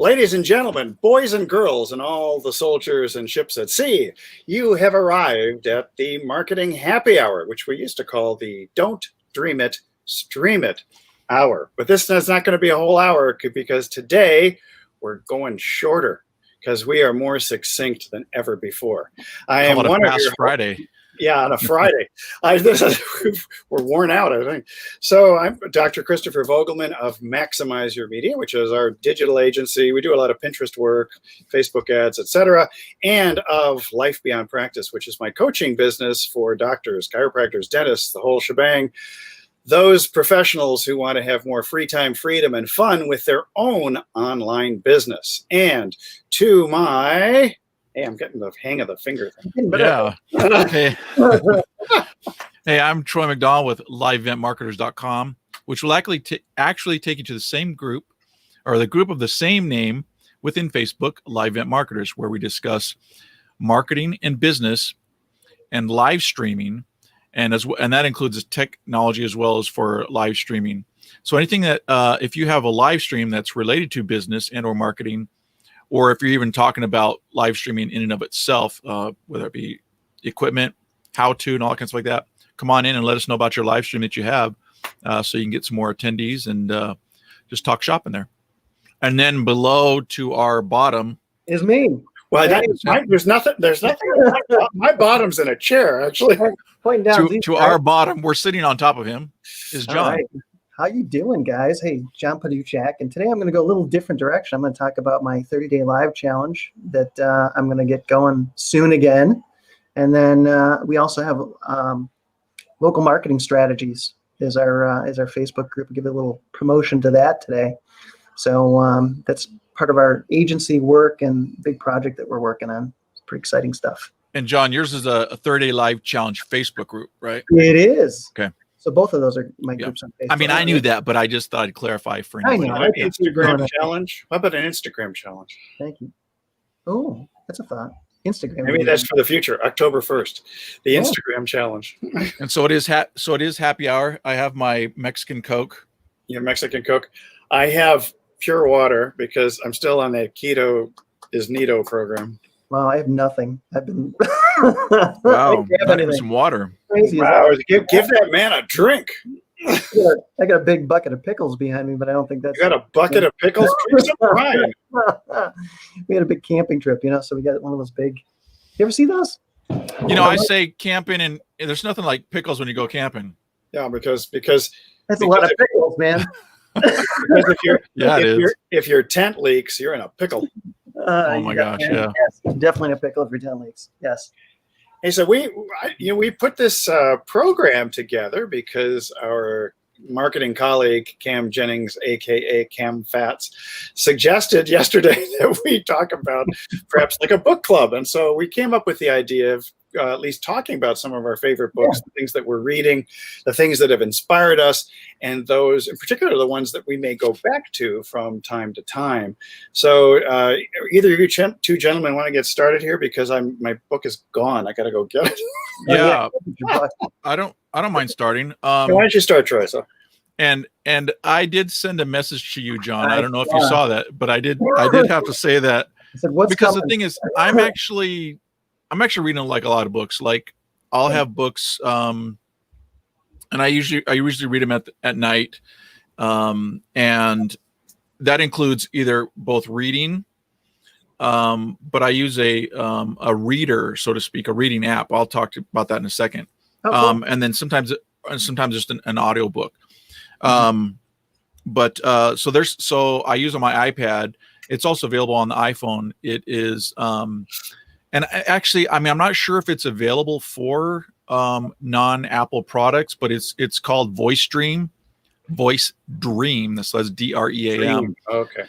Ladies and gentlemen, boys and girls, and all the soldiers and ships at sea, you have arrived at the Marketing Happy Hour, which we used to call the Don't Dream It, Stream It hour. But this is not going to be a whole hour because today we're going shorter because we are more succinct than ever before. I am one of your Friday. Yeah, on a Friday. We're worn out, I think. So I'm Dr. Christopher Vogelman of Maximize Your Media, which is our digital agency. We do a lot of Pinterest work, Facebook ads, etc., and of Life Beyond Practice, which is my coaching business for doctors, chiropractors, dentists, the whole shebang. Those professionals who want to have more free time, freedom, and fun with their own online business. And to my... Hey, I'm getting the hang of the finger thing. Yeah. Hey, I'm Troy McDonald with LiveEventMarketers.com, which will actually take you to the same group, or the group of the same name within Facebook, Live Event Marketers, where we discuss marketing and business and live streaming, and that includes technology as well as for live streaming. So anything that if you have a live stream that's related to business and or marketing, or if you're even talking about live streaming in and of itself, whether it be equipment, how to, and all kinds of like that, come on in and let us know about your live stream that you have, so you can get some more attendees and just talk shop in there. And then below to our bottom is me. Well, there's nothing. My bottom's in a chair, actually. Pointing down to our bottom, we're sitting on top of him, is John. Right. How you doing, guys? Hey, John Paduchak, and today I'm going to go a little different direction. I'm going to talk about my 30-day live challenge that I'm going to get going soon again, and then we also have local marketing strategies is our Facebook group. We'll give a little promotion to that today. So that's part of our agency work and big project that we're working on. It's pretty exciting stuff. And John, yours is a 30-day live challenge Facebook group, right? It is. Okay. So both of those are my groups on Facebook. I mean, I knew that, but I just thought I'd clarify for anybody. I know. Instagram challenge. How about an Instagram challenge? Thank you. Oh, that's a thought. Instagram. Maybe that's for the future. October 1st, the Instagram challenge. And so it is. So it is happy hour. I have my Mexican Coke. Your Mexican Coke. I have pure water because I'm still on that keto is neato program. Wow, I have nothing. I've been wow, not even some water. Wow, give that man a drink. I got a big bucket of pickles behind me, but I don't think that's. You got a bucket of pickles? We had a big camping trip, so we got one of those big. You ever see those? I say camping, and there's nothing like pickles when you go camping. Yeah, because that's a lot of pickles, man. If your tent leaks, you're in a pickle. Oh my gosh! Yeah, yes, definitely a pickle if your tent leaks. Yes. Hey, so we put this program together because our marketing colleague Cam Jennings, aka Cam Fats, suggested yesterday that we talk about perhaps like a book club, and so we came up with the idea of at least talking about some of our favorite books, the things that we're reading, the things that have inspired us, and those in particular the ones that we may go back to from time to time. So either of you two gentlemen want to get started here because my book is gone. I got to go get it. Yeah, I don't mind starting. Why don't you start, Troy? So. And I did send a message to you, John. I don't know if you saw that, but I did have to say that because the thing is, I'm actually reading like a lot of books. Like I'll have books, and I usually read them at night, and that includes either both reading, but I use a reader, so to speak, a reading app. I'll talk about that in a second. And then sometimes just an audio book. So I use on my iPad. It's also available on the iPhone. It is, and actually, I'm not sure if it's available for non-Apple products, but it's called Voice Dream. That's DREAM. Okay.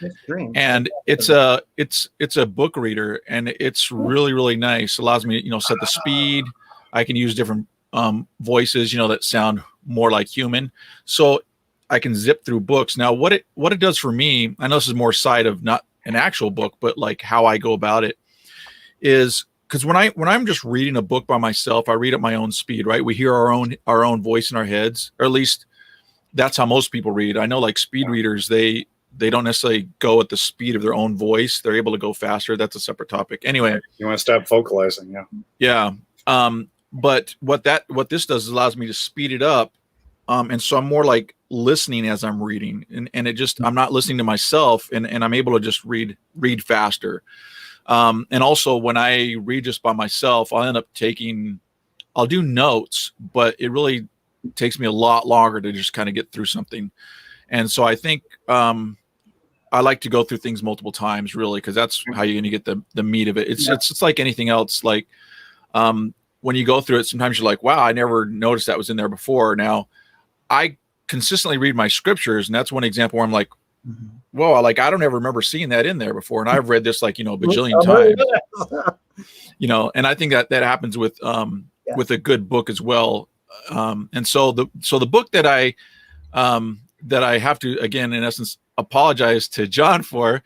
And it's a book reader, and it's really, really nice. It allows me to set the speed. I can use different voices, that sound more like human. So I can zip through books. Now, what it does for me, I know this is more side of not an actual book, but like how I go about it is because when I'm just reading a book by myself, I read at my own speed, right? We hear our own voice in our heads, or at least that's how most people read. I know like speed readers, they they don't necessarily go at the speed of their own voice. They're able to go faster. That's a separate topic. Anyway, You want to stop vocalizing, yeah. yeah. But what this does is allows me to speed it up. And so I'm more like listening as I'm reading, and it just, I'm not listening to myself, and I'm able to just read faster. And also when I read just by myself, I'll do notes, but it really takes me a lot longer to just kind of get through something. And so I think, I like to go through things multiple times, really, because that's how you're going to get the meat of it. It's like anything else. Like, when you go through it, sometimes you're like, wow, I never noticed that was in there before. Now, I consistently read my scriptures, and that's one example where I'm like, well, like, I don't ever remember seeing that in there before. And I've read this like, bajillion times, and I think that happens with a good book as well. And so the book that I have to, again, in essence, apologize to John for,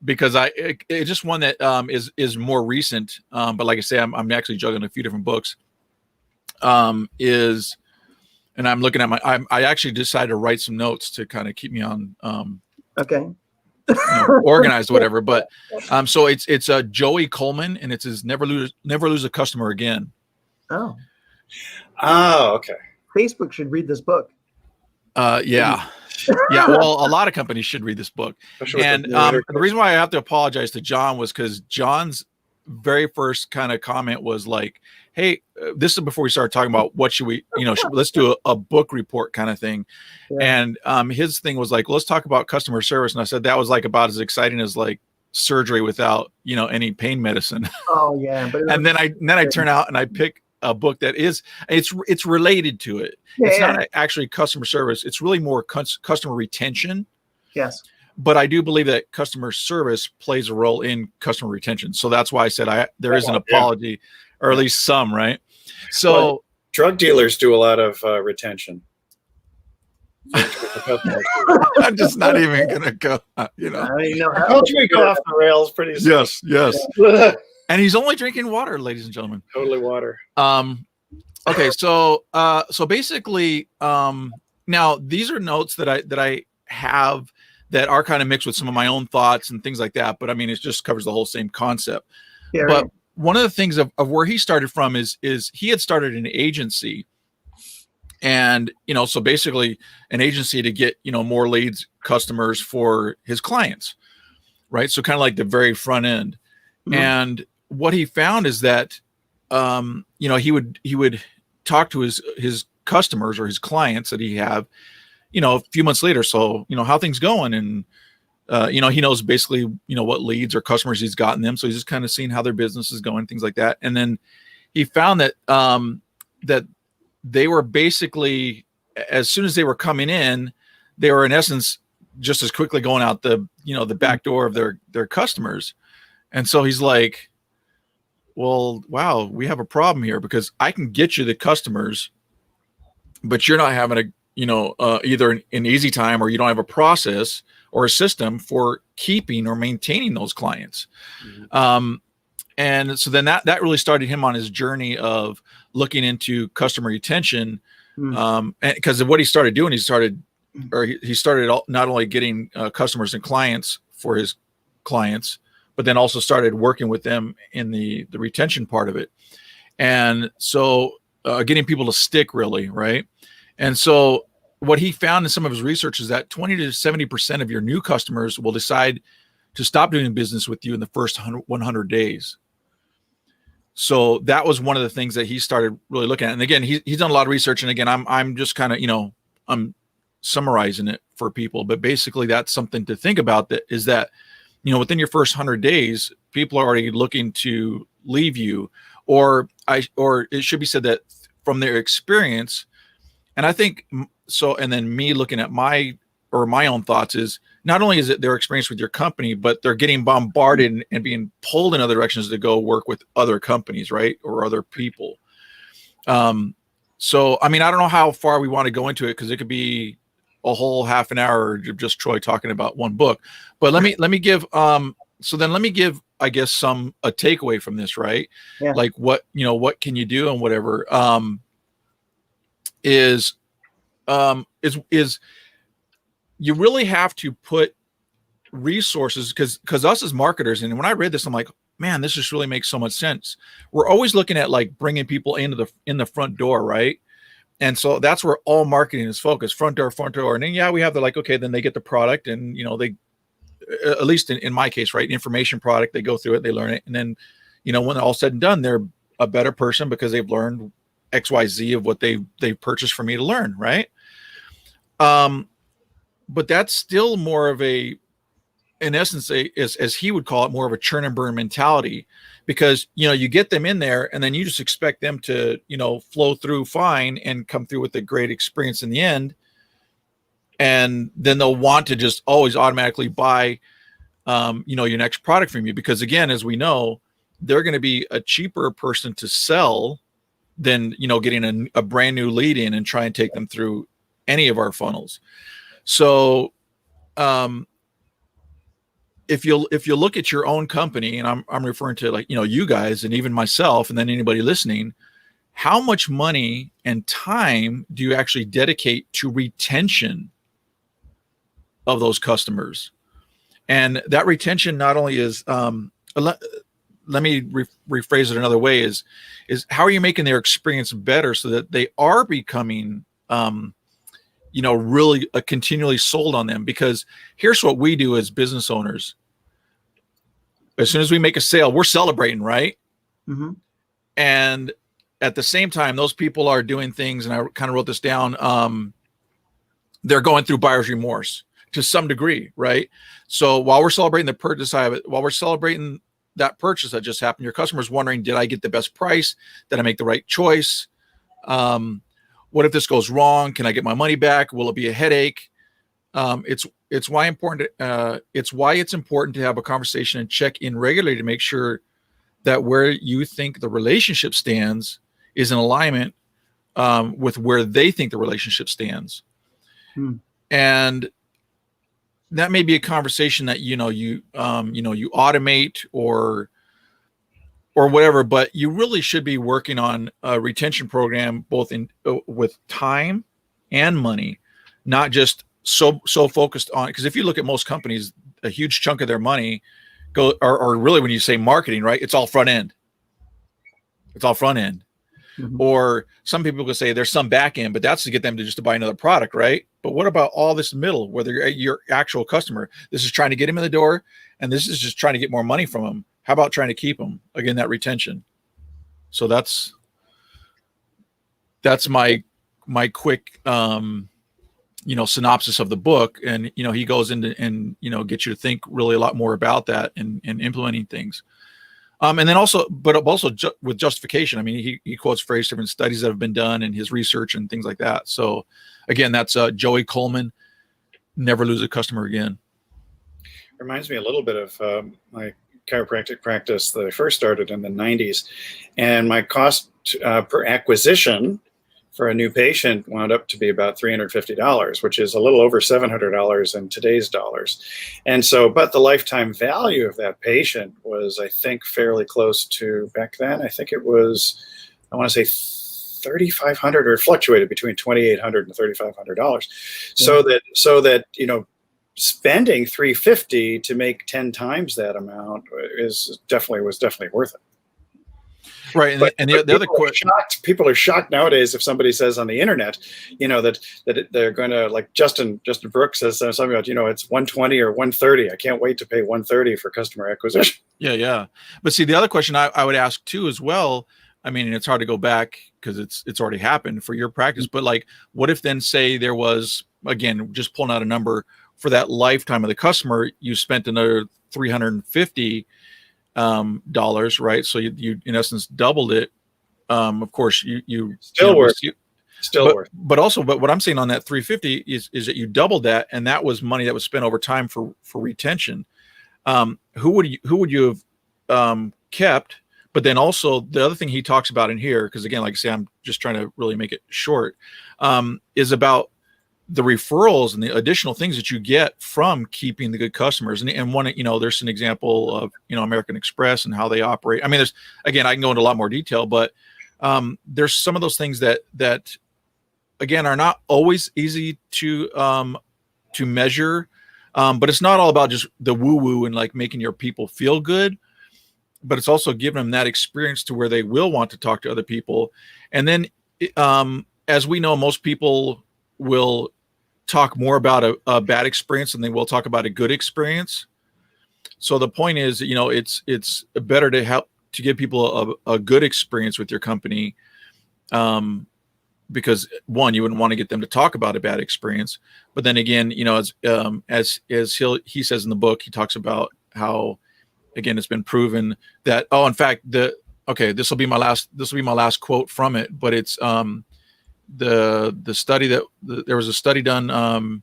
because it's just one that is more recent. But like I say, I'm actually juggling a few different books. And I'm looking at I actually decided to write some notes to kind of keep me on, Okay. organized or whatever. But so it's Joey Coleman, and it's his Never Lose a Customer Again. Oh, Okay. Facebook should read this book. Yeah. Yeah. Well, a lot of companies should read this book. And the reason why I have to apologize to John was because John's very first kind of comment was like, hey, this is before we started talking about what should we, let's do a book report kind of thing. Yeah. And his thing was like, let's talk about customer service. And I said that was like about as exciting as like surgery without, any pain medicine. Oh yeah. And then I turn out and I pick a book that is, it's related to it. Yeah, it's not actually customer service. It's really more customer retention. Yes. But I do believe that customer service plays a role in customer retention. So that's why I said there is an apology, or at least some, right? So drug dealers do a lot of retention. I'm just not even gonna go. How do we go off the rails pretty soon? Yes. And he's only drinking water, ladies and gentlemen. Totally water. Okay, so basically, now these are notes that I have that are kind of mixed with some of my own thoughts and things like that. But I mean, it just covers the whole same concept. Yeah, but right. One of the things of where he started from is he had started an agency, and so basically an agency to get more leads, customers for his clients, right? So kind of like the very front end. Mm-hmm. And what he found is that he would talk to his customers or his clients that he have, a few months later. So, how things going, and he knows basically, what leads or customers he's gotten them. So he's just kind of seeing how their business is going, things like that. And then he found that that they were basically, as soon as they were coming in, they were in essence just as quickly going out the back door of their customers. And so he's like, well, wow, we have a problem here, because I can get you the customers, but you're not having either an easy time, or you don't have a process or a system for keeping or maintaining those clients. Mm-hmm. And so then that really started him on his journey of looking into customer retention. Mm-hmm. Because of what he started doing, he started not only getting customers and clients for his clients, but then also started working with them in the retention part of it. And so getting people to stick, really, right? And so what he found in some of his research is that 20 to 70% of your new customers will decide to stop doing business with you in the first 100 days. So that was one of the things that he started really looking at. And again, he's done a lot of research. And again, I'm just kind of, I'm summarizing it for people, but basically that's something to think about, that is that, within your first 100 days, people are already looking to leave you, or it should be said that from their experience. And I think so. And then me looking at my own thoughts is, not only is it their experience with your company, but they're getting bombarded and being pulled in other directions to go work with other companies, right? Or other people. So, I mean, I don't know how far we want to go into it, because it could be a whole half an hour of just Troy talking about one book. But let me give, I guess, a takeaway from this, right? Yeah. Like what can you do and whatever, is you really have to put resources, because us as marketers, and when I read this, I'm like, man, this just really makes so much sense. We're always looking at like bringing people in the front door, right? And so that's where all marketing is focused, front door. And then, we have the like, okay, then they get the product, and, they, at least in my case, right, information product, they go through it, they learn it. And then, when all said and done, they're a better person because they've learned XYZ of what they've purchased for me to learn. Right. But that's still more of a, in essence, as he would call it, more of a churn and burn mentality, because, you get them in there and then you just expect them to, flow through fine and come through with a great experience in the end. And then they'll want to just always automatically buy, your next product from you, because again, as we know, they're going to be a cheaper person to sell than, getting a brand new lead in and try and take them through any of our funnels. So, if you look at your own company, and I'm referring to like, you guys and even myself, and then anybody listening, how much money and time do you actually dedicate to retention of those customers? And that retention not only is, let me rephrase it another way, is how are you making their experience better so that they are becoming, really continually sold on them? Because here's what we do as business owners. As soon as we make a sale, we're celebrating, right? Mm-hmm. And at the same time, those people are doing things, and I kind of wrote this down, they're going through buyer's remorse to some degree, right? So while we're celebrating the purchase side of it, while we're celebrating that purchase that just happened, your customer's wondering, did I get the best price? Did I make the right choice? What if this goes wrong? Can I get my money back? Will it be a headache? It's why it's important to have a conversation and check in regularly to make sure that where you think the relationship stands is in alignment with where they think the relationship stands. And that may be a conversation that you automate or whatever, but you really should be working on a retention program both with time and money, not just so focused on, because if you look at most companies, a huge chunk of their money or really when you say marketing, right, it's all front end. Mm-hmm. Or some people could say there's some back end, but that's to get them to buy another product, right? But what about all this middle, whether you're your actual customer, this is trying to get him in the door, and this is just trying to get more money from him. How about trying to keep them? Again, that retention. So that's my quick synopsis of the book. And he goes into and gets you to think really a lot more about that and implementing things. And then also with justification. I mean, he quotes various different studies that have been done and his research and things like that. So again, that's Joey Coleman, Never Lose a Customer Again. Reminds me a little bit of my chiropractic practice that I first started in the 90s. And my cost per acquisition for a new patient wound up to be about $350, which is a little over $700 in today's dollars. And so, but the lifetime value of that patient was, I think, fairly close to, back then, I think it was, I want to say $3,500, or it fluctuated between $2,800 and $3,500. So that, spending $350 to make 10 times that amount was definitely worth it. Right. And the other question, people are shocked nowadays if somebody says on the internet, that they're going to, like Justin Brooks says something about, it's $120 or $130. I can't wait to pay $130 for customer acquisition. Yeah. But see, the other question I would ask too, as well, I mean, and it's hard to go back because it's already happened for your practice, but like, what if then say there was, again, just pulling out a number for that lifetime of the customer, you spent another $350 dollars, right? So you in essence doubled it. Of course, you still worth. But what I'm saying on that 350 is that you doubled that, and that was money that was spent over time for retention. Who would you have kept? But then also the other thing he talks about in here, because again, like I say, I'm just trying to really make it short, is about the referrals and the additional things that you get from keeping the good customers. And one, there's an example of, American Express and how they operate. I mean, again, I can go into a lot more detail, but there's some of those things that again, are not always easy to to measure, but it's not all about just the woo-woo and like making your people feel good, but it's also giving them that experience to where they will want to talk to other people. And then, as we know, most people will talk more about a bad experience than they will talk about a good experience. So the point is, it's better to help to give people a good experience with your company, because one, you wouldn't want to get them to talk about a bad experience. But then again, as he says in the book, he talks about how, again, it's been proven that, in fact, this will be my last quote from it, but it's the study that there was a study done.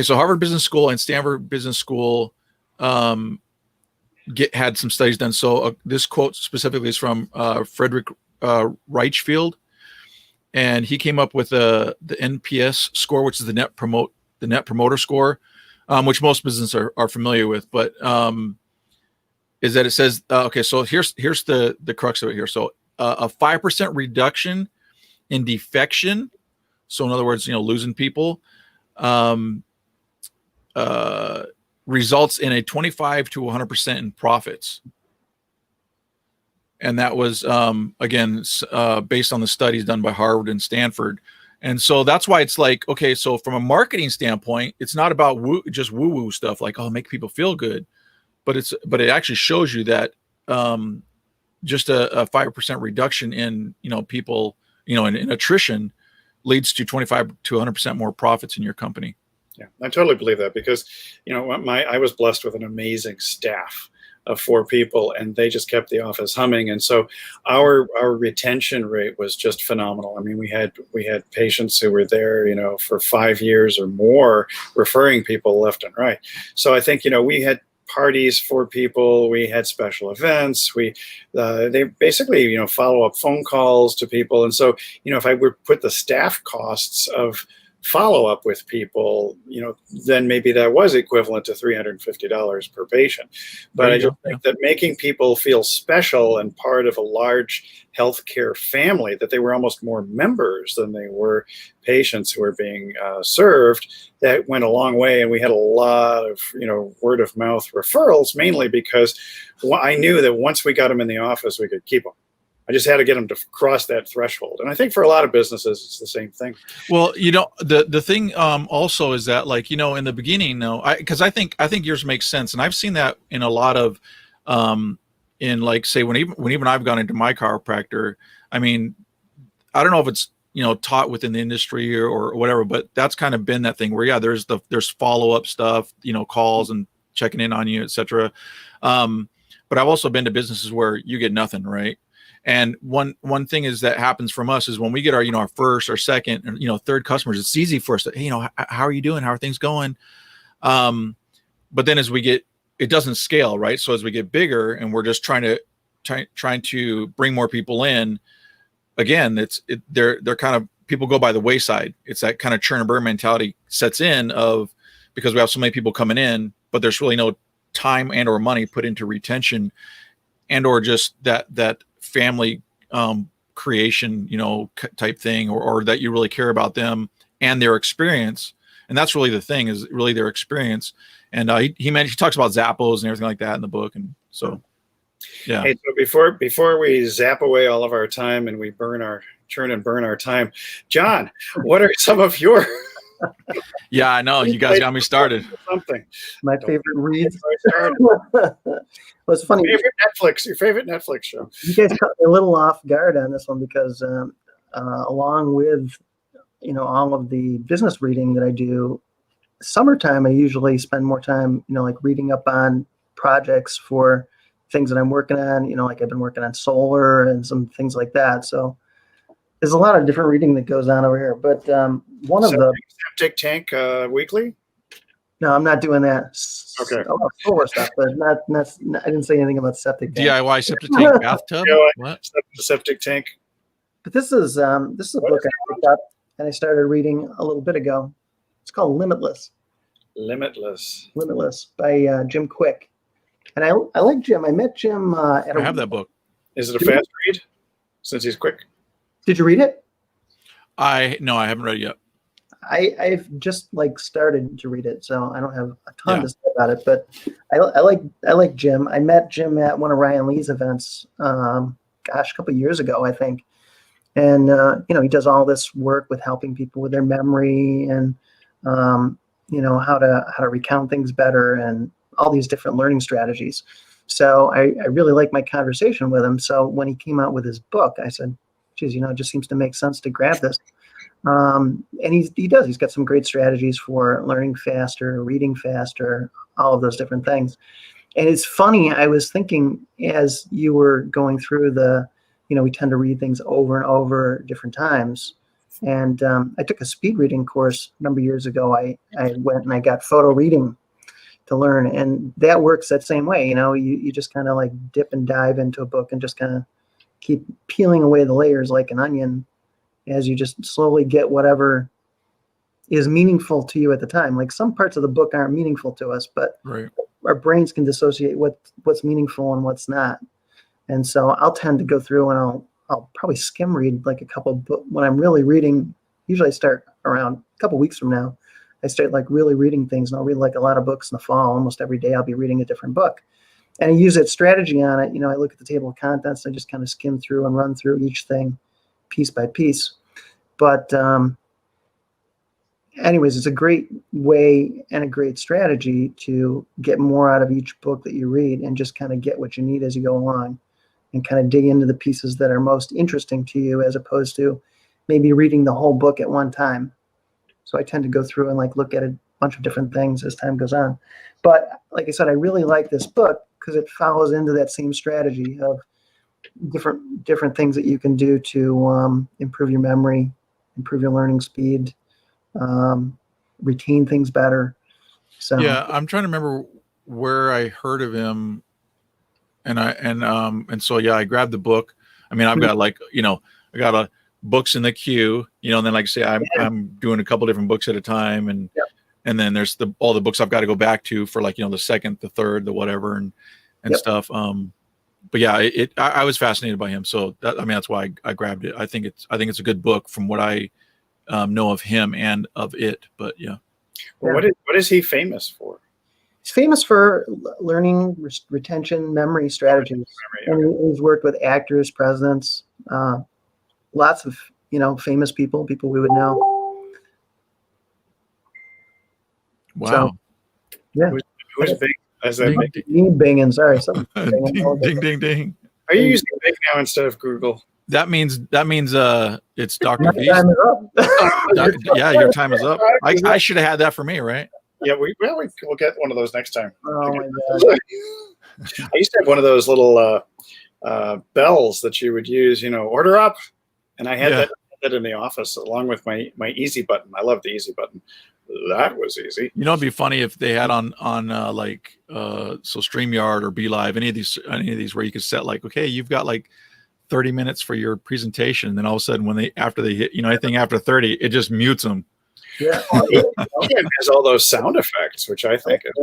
So Harvard Business School and Stanford Business School had some studies done. So this quote specifically is from Frederick Reichfield, and he came up with the NPS score, which is the Net Promoter Score, which most businesses are familiar with. But is that it says, so here's the crux of it here. So a 5% reduction in defection, so in other words, losing people, results in a 25 to 100% in profits. And that was, again, based on the studies done by Harvard and Stanford. And so that's why it's like, okay, so from a marketing standpoint, it's not about just woo-woo stuff like, make people feel good, but it actually shows you that just a 5% reduction in, people, in attrition leads to 25 to 100% more profits in your company. Yeah, I totally believe that because, I was blessed with an amazing staff of 4 people, and they just kept the office humming. And so our retention rate was just phenomenal. I mean, we had patients who were there, for 5 years or more, referring people left and right. So I think, we had parties for people, we had special events, they basically, follow-up phone calls to people. And so, if I would put the staff costs of follow-up with people, then maybe that was equivalent to $350 per patient. But I just think that making people feel special and part of a large healthcare family, that they were almost more members than they were patients who were being served, that went a long way. And we had a lot of, word of mouth referrals, mainly because I knew that once we got them in the office, we could keep them. I just had to get them to cross that threshold. And I think for a lot of businesses, it's the same thing. Well, the thing also is that, like, in the beginning, because I think yours makes sense. And I've seen that in a lot of, in like, say, when even I've gone into my chiropractor, I mean, I don't know if it's, taught within the industry or whatever, but that's kind of been that thing where, there's follow-up stuff, calls and checking in on you, et cetera. But I've also been to businesses where you get nothing, right? And one thing is that happens from us is when we get our, our first or second and, third customers, it's easy for us to, hey, how are you doing? How are things going? But then as we get, it doesn't scale, right? So as we get bigger and we're just trying to bring more people in, again, they're kind of, people go by the wayside. It's that kind of churn and burn mentality sets in because we have so many people coming in, but there's really no time and or money put into retention and or just that family creation, type thing, or that you really care about them and their experience. And that's really the thing, is really their experience. And he talks about Zappos and everything like that in the book. And so, yeah. Hey, so before we zap away all of our time and we churn and burn our time, John, what are some of your Yeah, I know. You guys got me started. Something. My favorite reads. Well, it's funny. Your favorite Netflix show. You guys caught me a little off guard on this one because along with, all of the business reading that I do, summertime, I usually spend more time, like reading up on projects for things that I'm working on, like I've been working on solar and some things like that. So there's a lot of different reading that goes on over here. But one of the Septic Tank Weekly. No, I'm not doing that. Okay. Solar stuff, but not. I didn't say anything about septic tank. DIY septic tank bathtub. What? Septic tank. But this is a book I picked up and I started reading a little bit ago. It's called Limitless. Limitless by Jim Quick. And I like Jim. I met Jim I have that book. Is it a fast read? Since he's quick. Did you read it? No, I haven't read it yet. I've just like started to read it, so I don't have a ton Yeah. to say about it. But I like Jim. I met Jim at one of Ryan Lee's events, a couple years ago, I think. And he does all this work with helping people with their memory and how to recount things better and all these different learning strategies. So I really like my conversation with him. So when he came out with his book, I said, geez, it just seems to make sense to grab this. And he does. He's got some great strategies for learning faster, reading faster, all of those different things. And it's funny, I was thinking as you were going through we tend to read things over and over different times. And I took a speed reading course a number of years ago. I went and I got photo reading to learn. And that works that same way. You just kind of like dip and dive into a book and just kind of keep peeling away the layers like an onion as you just slowly get whatever is meaningful to you at the time. Like some parts of the book aren't meaningful to us, but Right. our brains can dissociate what's meaningful and what's not. And so I'll tend to go through and I'll probably skim read like a couple books when I'm really reading. Usually I start around a couple weeks from now. I start like really reading things, and I'll read like a lot of books in the fall. Almost every day I'll be reading a different book. And I use that strategy on it. I look at the table of contents. I just kind of skim through and run through each thing piece by piece. But anyways, it's a great way and a great strategy to get more out of each book that you read and just kind of get what you need as you go along and kind of dig into the pieces that are most interesting to you as opposed to maybe reading the whole book at one time. So I tend to go through and like look at a bunch of different things as time goes on. But like I said, I really like this book because it follows into that same strategy of different things that you can do to improve your memory, improve your learning speed, retain things better. So Yeah, I'm trying to remember where I heard of him, and so yeah, I grabbed the book. I mean, I've got like I got a books in the queue, and then like I say, I'm doing a couple different books at a time, and Yep. and then there's all the books I've got to go back to for like the second, the third, the whatever, and Yep. stuff. But yeah, I was fascinated by him, so that's why I grabbed it. I think it's a good book from what I know of him and of it. But yeah. Well, what is he famous for? he's famous for learning retention memory strategies. And he's worked with actors, presidents, lots of famous people we would know. Wow. So, yeah. Who's big? As that Ding, big? Me binging, sorry. ding, ding, ding, ding. Are you using Bing now instead of Google? That means it's Dr. My V's. time is up. Yeah, your time is up. I should have had that for me, right? Yeah, we'll get one of those next time. Oh my God. I used to have one of those little bells that you would use, order up, and I had that in the office along with my easy button. I love the easy button. That was easy. It'd be funny if they had on so StreamYard or BeLive, any of these where you could set like, okay, you've got like 30 minutes for your presentation, and then all of a sudden after they hit anything after 30, it just mutes them. Yeah. It has all those sound effects, which I think is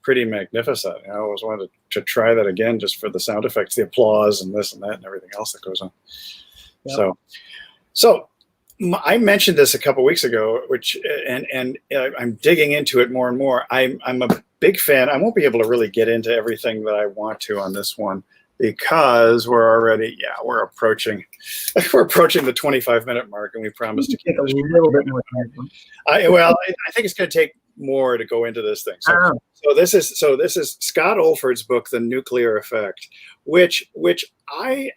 pretty magnificent. I always wanted to try that again, just for the sound effects, the applause, and this and that, and everything else that goes on. Yep. So I mentioned this a couple of weeks ago, and I'm digging into it more and more. I'm a big fan. I won't be able to really get into everything that I want to on this one because we're approaching the 25-minute mark, and we promised to keep a little bit more time. I think it's going to take more to go into this thing. So this is Scott Olford's book, The Nuclear Effect, which I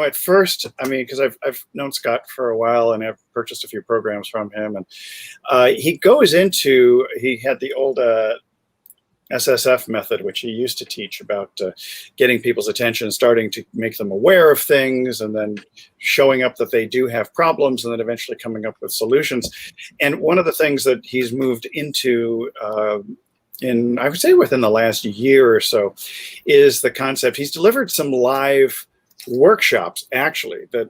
at first, because I've known Scott for a while and I've purchased a few programs from him, and he had the old SSF method, which he used to teach about getting people's attention, starting to make them aware of things, and then showing up that they do have problems, and then eventually coming up with solutions. And one of the things that he's moved into I would say within the last year or so is the concept. He's delivered some live workshops actually that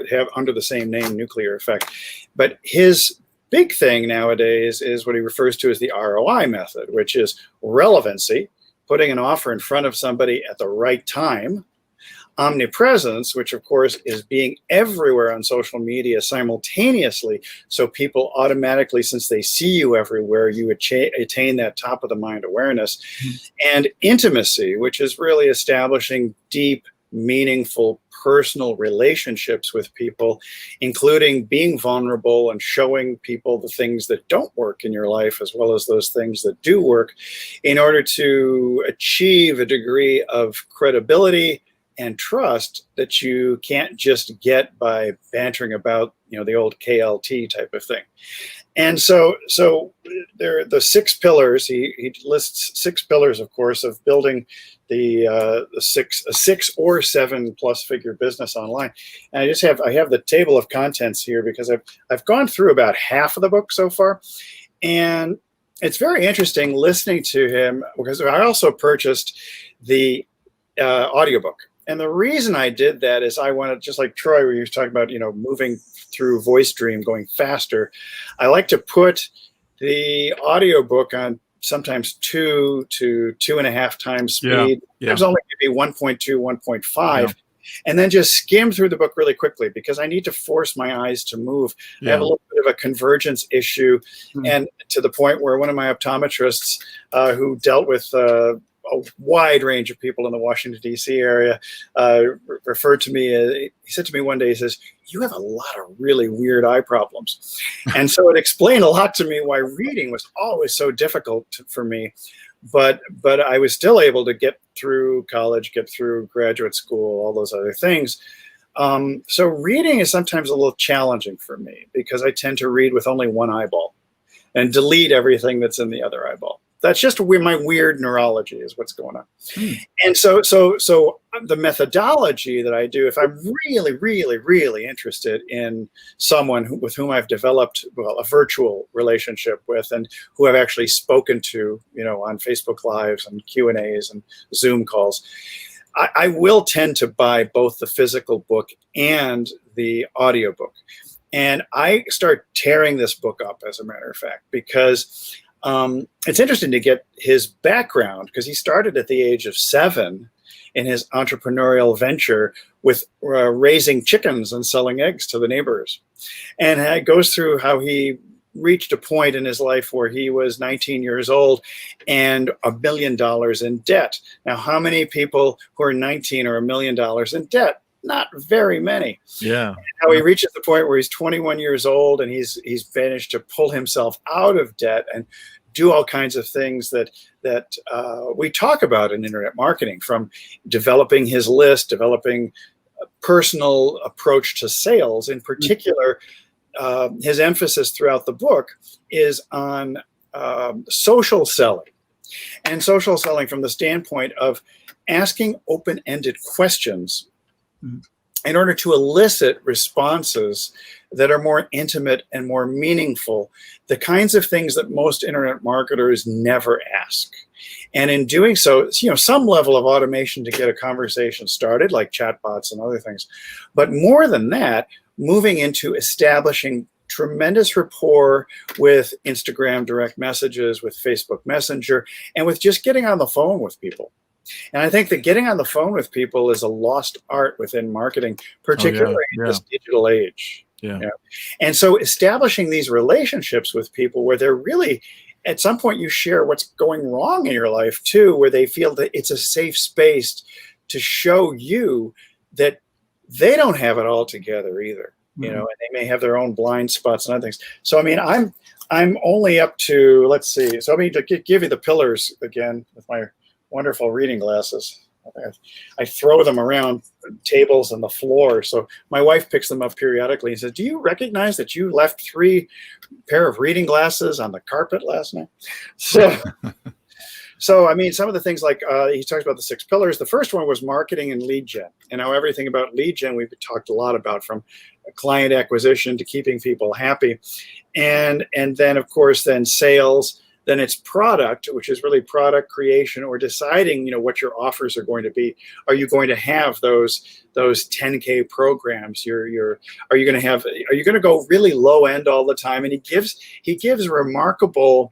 have under the same name, Nuclear Effect, but his big thing nowadays is what he refers to as the ROI method, which is relevancy, putting an offer in front of somebody at the right time, omnipresence, which of course is being everywhere on social media simultaneously. So people automatically, since they see you everywhere, you attain that top of the mind awareness. And intimacy, which is really establishing deep, meaningful personal relationships with people, including being vulnerable and showing people the things that don't work in your life as well as those things that do work, in order to achieve a degree of credibility and trust that you can't just get by bantering about, the old KLT type of thing. And so there are the 6 pillars. He lists 6 pillars, of course, of building a 6 or 7 plus figure business online. And I have the table of contents here because I've gone through about half of the book so far, and it's very interesting listening to him because I also purchased the audiobook. And the reason I did that is I wanted, just like Troy, where he was talking about, moving through voice dream, going faster. I like to put the audiobook on sometimes 2 to 2.5 times speed. There's only maybe 1.2, 1.5. And then just skim through the book really quickly because I need to force my eyes to move. I have a little bit of a convergence issue, and to the point where one of my optometrists who dealt with a wide range of people in the Washington, D.C. area, referred to me. He said to me one day, he says, "You have a lot of really weird eye problems." And so it explained a lot to me why reading was always so difficult for me. But I was still able to get through college, get through graduate school, all those other things. So reading is sometimes a little challenging for me because I tend to read with only one eyeball and delete everything that's in the other eyeball. That's just my weird neurology is what's going on. And so the methodology that I do, if I'm really, really, really interested in someone with whom I've developed a virtual relationship with and who I've actually spoken to, on Facebook Lives and Q&As and Zoom calls, I will tend to buy both the physical book and the audiobook. And I start tearing this book up, as a matter of fact, because it's interesting to get his background because he started at the age of 7 in his entrepreneurial venture with raising chickens and selling eggs to the neighbors. And it goes through how he reached a point in his life where he was 19 years old and $1 million in debt. Now, how many people who are 19 are $1 million in debt? Not very many. Yeah. How he reaches the point where he's 21 years old and he's managed to pull himself out of debt and do all kinds of things that we talk about in internet marketing, from developing his list, developing a personal approach to sales. In particular, his emphasis throughout the book is on social selling, and social selling from the standpoint of asking open-ended questions in order to elicit responses that are more intimate and more meaningful, the kinds of things that most internet marketers never ask. And in doing so, some level of automation to get a conversation started, like chatbots and other things. But more than that, moving into establishing tremendous rapport with Instagram direct messages, with Facebook Messenger, and with just getting on the phone with people. And I think that getting on the phone with people is a lost art within marketing, particularly in this digital age. And so establishing these relationships with people where they're really, at some point you share what's going wrong in your life too, where they feel that it's a safe space to show you that they don't have it all together either. And they may have their own blind spots and other things. So, I mean, I'm only up to, let's see. So, I mean, to give you the pillars again with my wonderful reading glasses. I throw them around tables and the floor. So my wife picks them up periodically and says, "Do you recognize that you left 3 pair of reading glasses on the carpet last night?" So I mean, some of the things like he talks about the 6 pillars. The first one was marketing and lead gen, and how everything about lead gen we've talked a lot about, from client acquisition to keeping people happy, and then of course then sales. Then it's product, which is really product creation, or deciding, what your offers are going to be. Are you going to have those 10K programs? Are you going to go really low end all the time? And he gives remarkable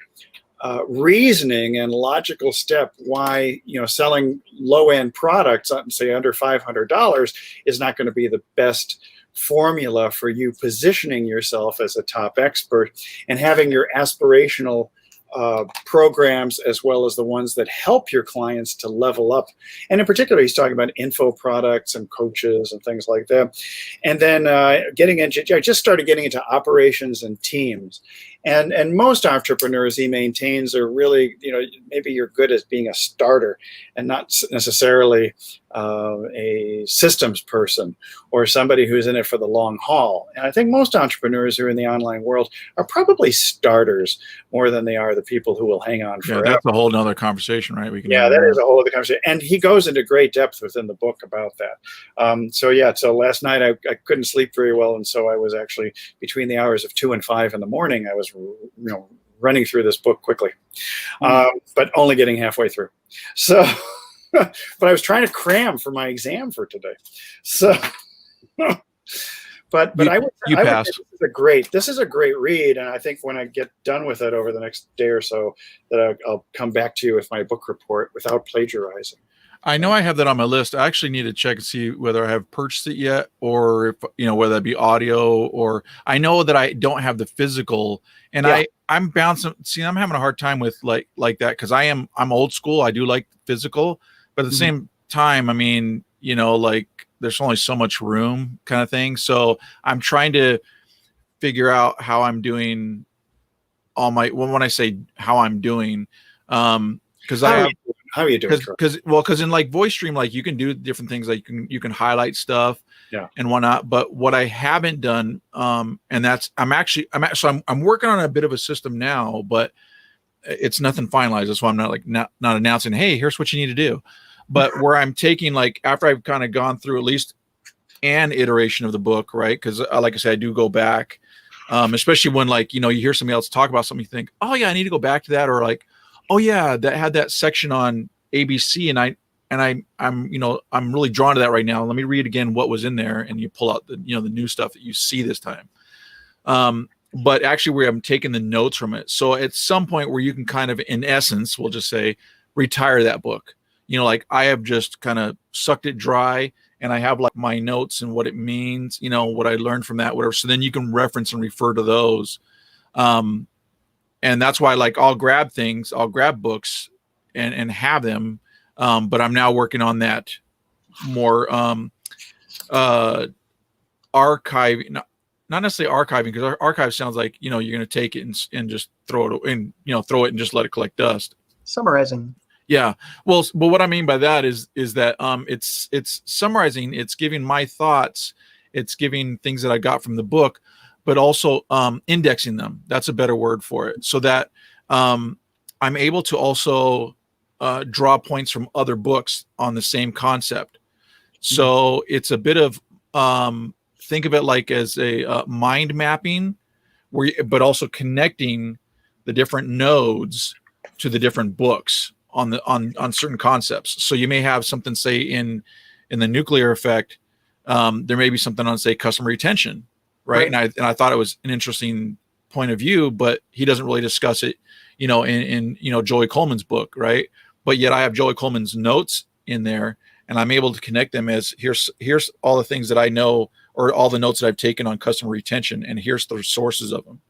reasoning and logical step why selling low-end products, say under $500, is not going to be the best formula for you positioning yourself as a top expert, and having your aspirational programs as well as the ones that help your clients to level up. And in particular, he's talking about info products and coaches and things like that. And then I just started getting into operations and teams. And most entrepreneurs, he maintains, are really, maybe you're good as being a starter and not necessarily a systems person or somebody who's in it for the long haul. And I think most entrepreneurs who are in the online world are probably starters more than they are the people who will hang on forever. Yeah, that's a whole nother conversation, right? That is a whole other conversation. And he goes into great depth within the book about that. So last night I couldn't sleep very well. And so I was actually, between the hours of 2 and 5 in the morning, I was running through this book quickly, but only getting halfway through. So, but I was trying to cram for my exam for today. So, but I would say this is a great read, and I think when I get done with it over the next day or so, that I'll come back to you with my book report without plagiarizing. I know I have that on my list. I actually need to check and see whether I have purchased it yet, or if, whether that be audio, or I know that I don't have the physical, and I'm bouncing. See, I'm having a hard time with like that, because I'm old school. I do like physical, but at the same time, I mean, like there's only so much room kind of thing. So I'm trying to figure out how I'm doing all my, when I say how I'm doing, because how are you doing? Because in like voice stream, like you can do different things, like you can highlight stuff and whatnot. But what I haven't done, and that's I'm working on a bit of a system now, but it's nothing finalized. That's why I'm not announcing, hey, here's what you need to do. But where I'm taking, like, after I've kind of gone through at least an iteration of the book, right? Because like I said, I do go back, especially when you hear somebody else talk about something, you think, oh yeah, I need to go back to that, or like, oh yeah, that had that section on ABC, and I'm really drawn to that right now. Let me read again what was in there, and you pull out the new stuff that you see this time. But actually, where I'm taking the notes from it. So at some point where you can kind of, in essence, we'll just say, retire that book. Like I have just kind of sucked it dry, and I have like my notes and what it means, what I learned from that, whatever. So then you can reference and refer to those. And that's why, like, I'll grab books and have them. But I'm now working on that more archiving, not necessarily archiving, because archive sounds like, you're going to take it and just throw it in, throw it and just let it collect dust. Summarizing. Yeah. Well, but what I mean by that is that it's summarizing, it's giving my thoughts, it's giving things that I got from the book, but also indexing them. That's a better word for it. So that I'm able to also draw points from other books on the same concept. So it's a bit of think of it like as a mind mapping, but also connecting the different nodes to the different books on certain concepts. So you may have something, say, in the nuclear effect, there may be something on, say, customer retention, right? And I thought it was an interesting point of view, but he doesn't really discuss it, in Joey Coleman's book, right? But yet I have Joey Coleman's notes in there, and I'm able to connect them as here's all the things that I know, or all the notes that I've taken on customer retention, and here's the sources of them.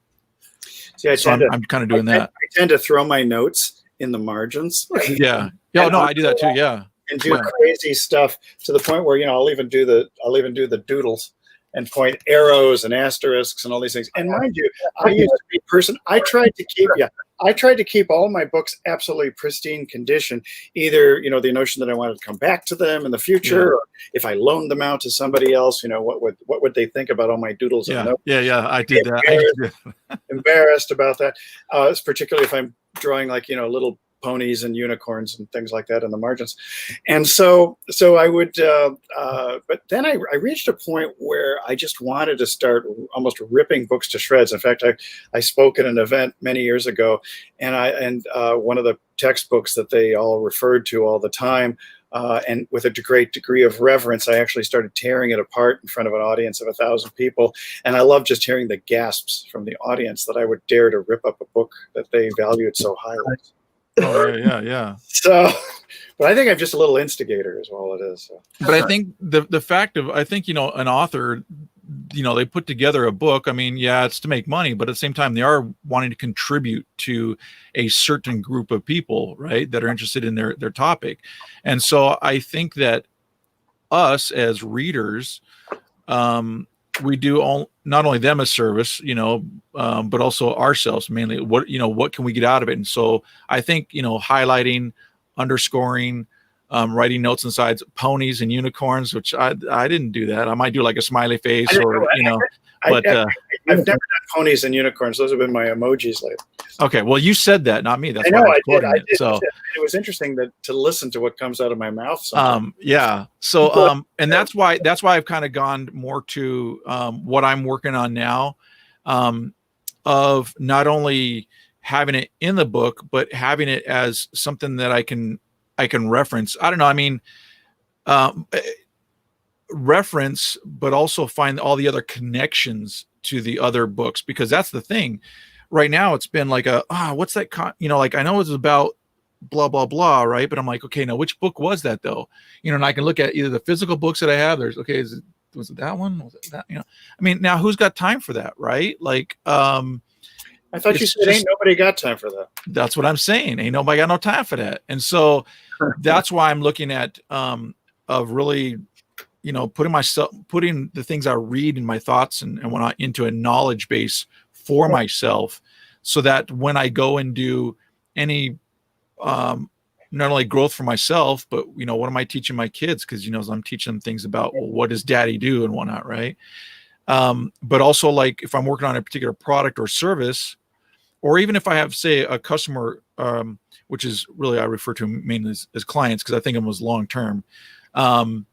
See, I'm kind of doing that. I tend to throw my notes in the margins. Yeah. Yeah. No, I do that too. Yeah. And do crazy stuff to the point where, I'll even do the doodles and point arrows and asterisks and all these things. And mind you, I used to be a person. I tried to keep all my books absolutely pristine condition. Either, the notion that I wanted to come back to them in the future, or if I loaned them out to somebody else, what would they think about all my doodles? Yeah. And notes? Yeah. I did that. Embarrassed about that. Particularly if I'm drawing little ponies and unicorns and things like that in the margins. And so I would, but then I reached a point where I just wanted to start almost ripping books to shreds. In fact, I spoke at an event many years ago, and one of the textbooks that they all referred to all the time and with a great degree of reverence, I actually started tearing it apart in front of an audience of 1,000 people. And I love just hearing the gasps from the audience that I would dare to rip up a book that they valued so highly. Oh yeah. So, but I think I'm just a little instigator is all it is. So. But I think the fact of, I think, an author, they put together a book. I mean, yeah, it's to make money, but at the same time, they are wanting to contribute to a certain group of people, right, that are interested in their topic. And so I think that us as readers, we do not only them a service, but also ourselves mainly. What can we get out of it? And so I think, highlighting, underscoring, writing notes inside ponies and unicorns, which I didn't do that. I might do like a smiley face or, but I've never done ponies and unicorns. Those have been my emojis lately. Okay. Well, you said that, not me. That's I know why I did. So it was interesting to listen to what comes out of my mouth. Yeah. So, and that's why I've kind of gone more to, what I'm working on now, of not only having it in the book, but having it as something that I can reference. I don't know. I mean, reference, but also find all the other connections to the other books, because that's the thing. Right now, it's been like what's that? Like I know it's about blah, blah, blah. Right. But I'm like, okay, now which book was that though? And I can look at either the physical books that I have. Was it that one? Was it that? I mean, now who's got time for that? Right. Like, I thought you said ain't nobody got time for that. That's what I'm saying. Ain't nobody got no time for that. And so that's why I'm looking at, of really, putting the things I read in my thoughts and whatnot into a knowledge base for myself, so that when I go and do any, not only growth for myself, but, what am I teaching my kids? Cause I'm teaching them things about, well, what does daddy do and whatnot. Right. But also, like, if I'm working on a particular product or service, or even if I have, say, a customer, which is really, I refer to them mainly as clients, because I think of them as long-term, they're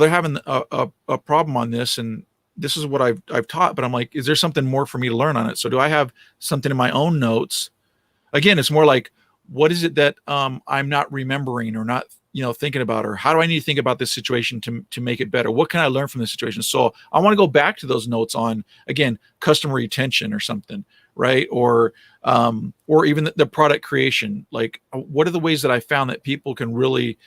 having a problem on this, and this is what I've taught, but I'm like, is there something more for me to learn on it? So do I have something in my own notes? Again, it's more like, what is it that I'm not remembering or not, thinking about, or how do I need to think about this situation to make it better? What can I learn from this situation? So I want to go back to those notes on, again, customer retention or something, right? Or even the product creation. Like, what are the ways that I found that people can really,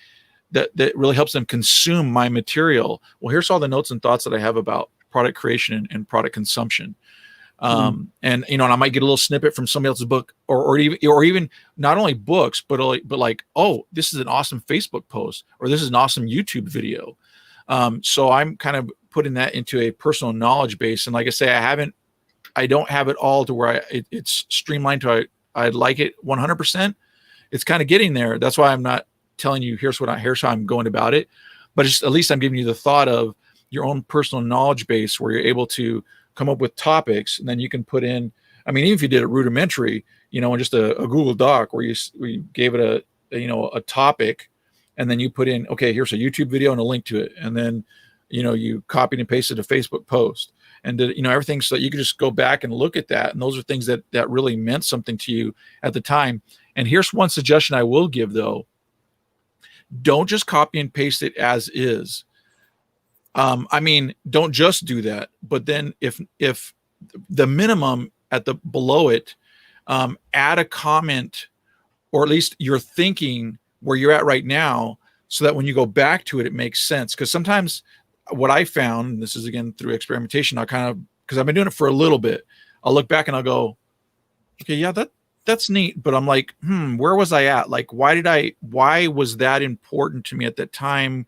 that really helps them consume my material? Well, here's all the notes and thoughts that I have about product creation and product consumption. And I might get a little snippet from somebody else's book, or even not only books, but like, oh, this is an awesome Facebook post, or this is an awesome YouTube video. So I'm kind of putting that into a personal knowledge base. And like I say, I don't have it all to where it's streamlined to I like it 100%. It's kind of getting there. That's why I'm not telling you here's how I'm going about it, but at least I'm giving you the thought of your own personal knowledge base, where you're able to come up with topics, and then you can put in, I mean, even if you did it rudimentary, in just a Google Doc where you gave it a topic, and then you put in, okay, here's a YouTube video and a link to it. And then, you copied and pasted a Facebook post, and did, everything, so that you can just go back and look at that. And those are things that really meant something to you at the time. And here's one suggestion I will give though. Don't just copy and paste it as is. I mean, don't just do that, but then if the minimum at the below it, add a comment, or at least you're thinking where you're at right now, so that when you go back to it, it makes sense. Because sometimes what I found, and this is again through experimentation, because I've been doing it for a little bit, I'll look back and I'll go, okay, yeah, that's neat. But I'm like, where was I at? Like, why was that important to me at that time?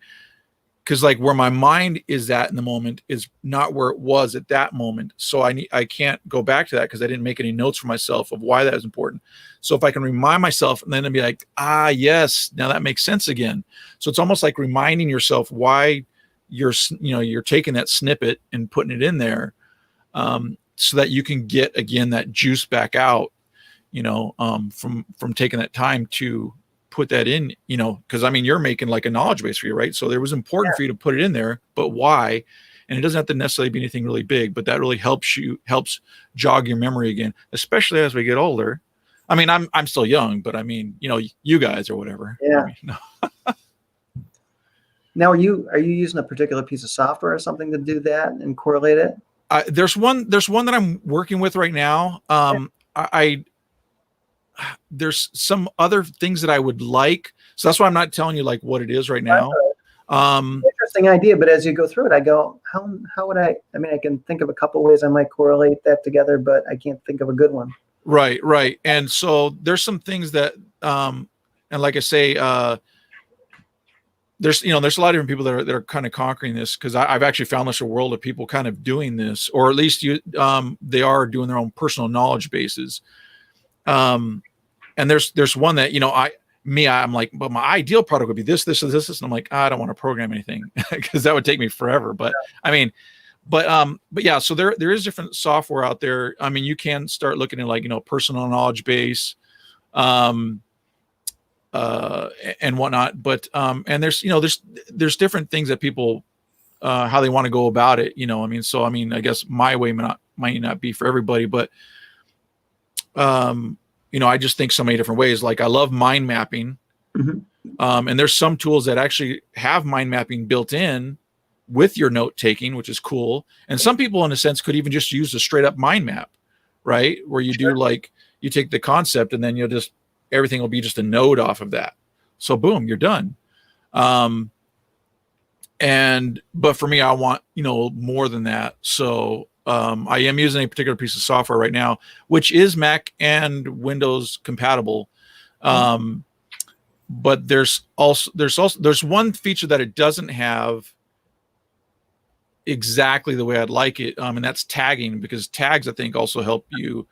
Because like where my mind is at in the moment is not where it was at that moment. So I can't go back to that, because I didn't make any notes for myself of why that was important. So if I can remind myself, and then I'd be like, yes, now that makes sense again. So it's almost like reminding yourself why you're taking that snippet and putting it in there, so that you can get again that juice back out, from taking that time to put that in, because I mean, you're making like a knowledge base for you, right? So it was important for you to put it in there, but why? And it doesn't have to necessarily be anything really big, but that really helps jog your memory again, especially as we get older. I mean, I'm still young, but I mean, you guys or whatever. Yeah. I mean, no. Now, are you using a particular piece of software or something to do that and correlate it? There's one that I'm working with right now. There's some other things that I would like. So that's why I'm not telling you like what it is right now. Interesting idea, but as you go through it, I go, how would I mean, I can think of a couple ways I might correlate that together, but I can't think of a good one. Right. And so there's some things that, and like I say, there's a lot of different people that are kind of conquering this, because I've actually found there's a world of people kind of doing this, or at least they are doing their own personal knowledge bases. And there's one that, I'm like, but my ideal product would be this, and I'm like, I don't want to program anything because that would take me forever. But I mean, but yeah, so there is different software out there. I mean, you can start looking at like, personal knowledge base, and whatnot. But and there's different things that people how they want to go about it. I mean, so I mean, I guess my way might not be for everybody, but I just think so many different ways. Like I love mind mapping. And there's some tools that actually have mind mapping built in with your note taking, which is cool. And some people in a sense could even just use a straight up mind map, right? Where you do like, you take the concept and then everything will be just a node off of that. So boom, you're done. But for me, I want, more than that. So I am using a particular piece of software right now, which is Mac and Windows compatible. But there's one feature that it doesn't have exactly the way I'd like it. And that's tagging, because tags, I think, also help you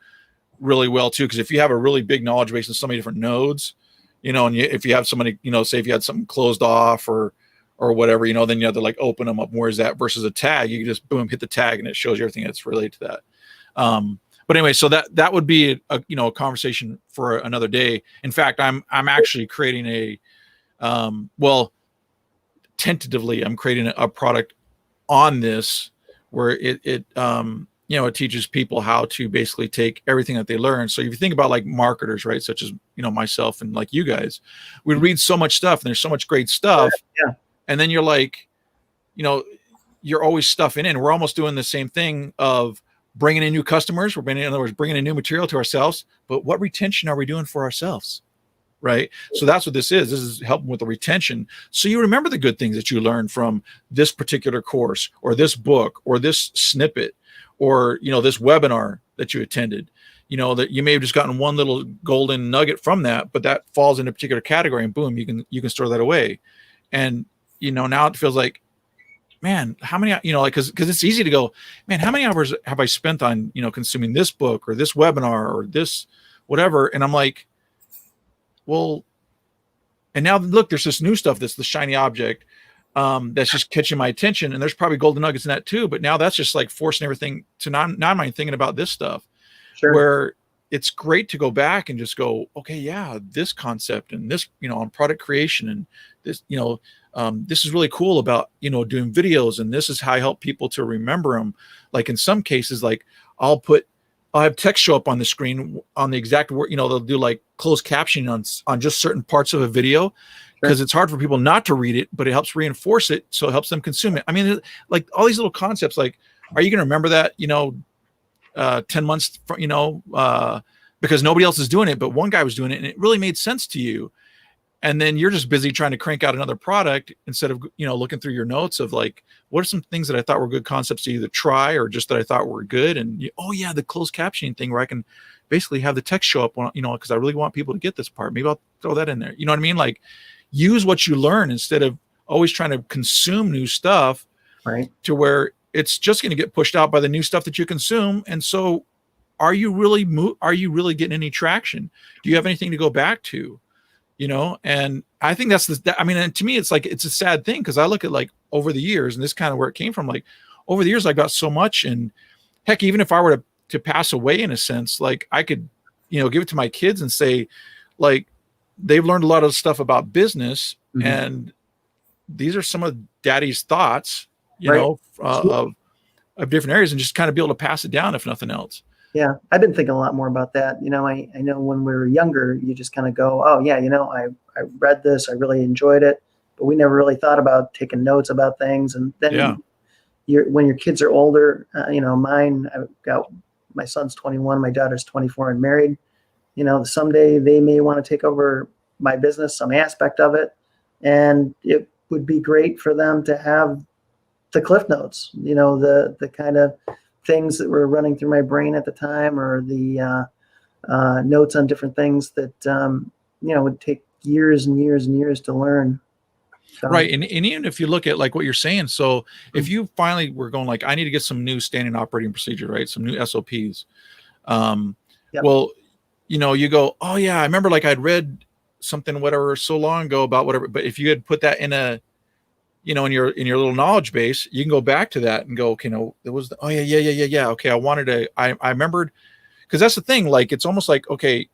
really well too. Because if you have a really big knowledge base in so many different nodes, and if you have somebody, say if you had something closed off or whatever, then you have to like open them up. Where's that versus a tag? You can just boom, hit the tag and it shows you everything that's related to that. But anyway, so that would be a conversation for another day. In fact, I'm actually creating tentatively, I'm creating a product on this where it teaches people how to basically take everything that they learn. So if you think about like marketers, right, such as myself and like you guys, we read so much stuff and there's so much great stuff. Yeah. And then you're like, you're always stuffing in. We're almost doing the same thing of bringing in new customers. In other words, bringing in new material to ourselves. But what retention are we doing for ourselves? Right. So that's what this is. This is helping with the retention. So you remember the good things that you learned from this particular course or this book or this snippet or, this webinar that you attended, that you may have just gotten one little golden nugget from that, but that falls in a particular category and boom, you can store that away. And, now it feels like, man, how many, cause it's easy to go, man, how many hours have I spent on, consuming this book or this webinar or this, whatever. And I'm like, well, and now look, there's this new stuff that's the shiny object that's just catching my attention. And there's probably golden nuggets in that too. But now that's just like forcing everything to not mind thinking about this stuff. Sure. Where it's great to go back and just go, okay, yeah, this concept and this, on product creation and this, this is really cool about, doing videos. And this is how I help people to remember them. Like in some cases, like I'll have text show up on the screen on the exact word, they'll do like closed captioning on just certain parts of a video because It's hard for people not to read it, but it helps reinforce it. So it helps them consume it. I mean, like all these little concepts, like, are you going to remember that, 10 months, because nobody else is doing it, but one guy was doing it and it really made sense to you. And then you're just busy trying to crank out another product instead of, looking through your notes of like, what are some things that I thought were good concepts to either try or just that I thought were good. And the closed captioning thing where I can basically have the text show up when, because I really want people to get this part. Maybe I'll throw that in there. You know what I mean? Like use what you learn instead of always trying to consume new stuff, right? To where it's just going to get pushed out by the new stuff that you consume. And so are you really getting any traction? Do you have anything to go back to? And I think and to me, it's like, it's a sad thing. Cause I look at like over the years and this kind of where it came from, like over the years, I got so much, and heck, even if I were to pass away in a sense, like I could, give it to my kids and say like, they've learned a lot of stuff about business. Mm-hmm. And these are some of daddy's thoughts, of different areas, and just kind of be able to pass it down if nothing else. Yeah, I've been thinking a lot more about that. I know when we were younger, you just kind of go, oh yeah, I read this, I really enjoyed it, but we never really thought about taking notes about things. And then Yeah. when your kids are older, I've got my son's 21, my daughter's 24 and married. Someday they may want to take over my business, some aspect of it, and it would be great for them to have the cliff notes, the kind of things that were running through my brain at the time, or the notes on different things that would take years and years and years to learn. So, Right. And even if you look at like what you're saying, so if you finally were going like, I need to get some new standing operating procedure, right? Some new SOPs. Yep. Well, you go, oh yeah, I remember like I'd read something, whatever, so long ago about whatever, but if you had put that in in your little knowledge base, you can go back to that and go, okay, no, it was, oh yeah. Okay. I remembered, because that's the thing. Like, it's almost like, okay,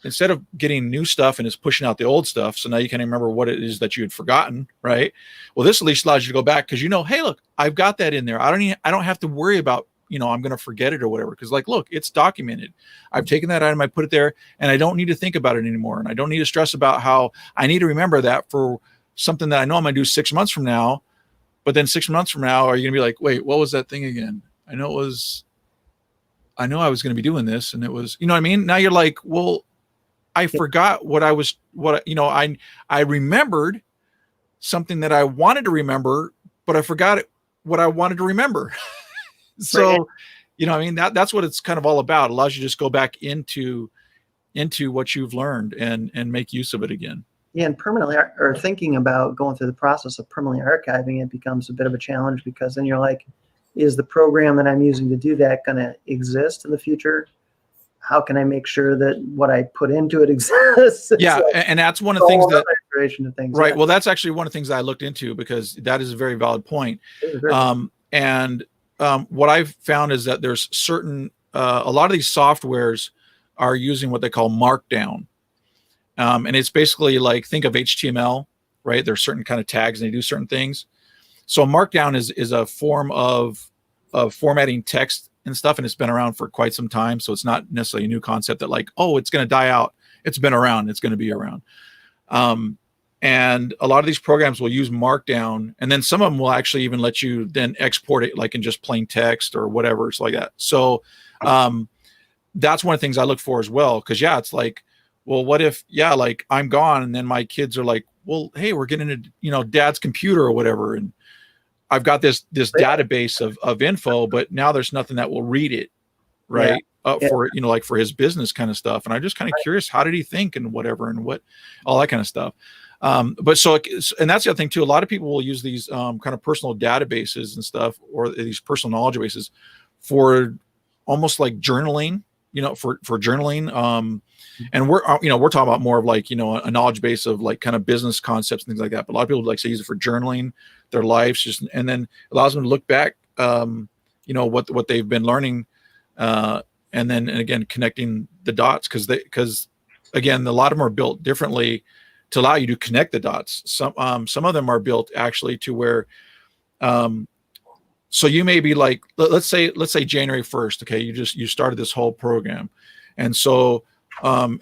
instead of getting new stuff and it's pushing out the old stuff, so now you can remember what it is that you had forgotten, right? Well, this at least allows you to go back because hey, look, I've got that in there. I don't have to worry about I'm going to forget it or whatever, because like, look, it's documented. I've taken that item, I put it there, and I don't need to think about it anymore, and I don't need to stress about how I need to remember that for something that I know I'm going to do 6 months from now. But then 6 months from now, are you going to be like, wait, what was that thing again? I know I was going to be doing this, and it was, what I mean? Now you're like, well, I forgot I remembered something that I wanted to remember, but I forgot what I wanted to remember. So, that's what it's kind of all about. It allows you to just go back into what you've learned and make use of it again. Yeah, and permanently, or thinking about going through the process of permanently archiving it becomes a bit of a challenge, because then you're like, is the program that I'm using to do that going to exist in the future? How can I make sure that what I put into it exists? Yeah, and that's one of the things that of things, right. Yeah. Well, that's actually one of the things I looked into, because that is a very valid point. What I've found is that there's certain a lot of these softwares are using what they call Markdown, and it's basically like, think of HTML, right? There's certain kind of tags and they do certain things. So Markdown is a form of formatting text and stuff, and it's been around for quite some time. So it's not necessarily a new concept that like, oh, it's going to die out. It's been around. It's going to be around. And a lot of these programs will use Markdown, and then some of them will actually even let you then export it like in just plain text or whatever. It's like that. So that's one of the things I look for as well. Because it's like, well, what if like I'm gone, and then my kids are like, well, hey, we're getting into dad's computer or whatever, and I've got this database of info, but now there's nothing that will read it, right? For like for his business kind of stuff. And I'm just kind of curious, how did he think and whatever, and what, all that kind of stuff. But so, and that's the other thing too. A lot of people will use these kind of personal databases and stuff, or these personal knowledge bases, for almost like journaling, for journaling. And we're talking about more of like, a knowledge base of like kind of business concepts and things like that. But a lot of people like to use it for journaling their lives, and then allows them to look back, what they've been learning, and again, connecting the dots, because again, a lot of them are built differently to allow you to connect the dots. Some of them are built actually to where, so you may be like, let's say January 1st. Okay. You started this whole program. And so,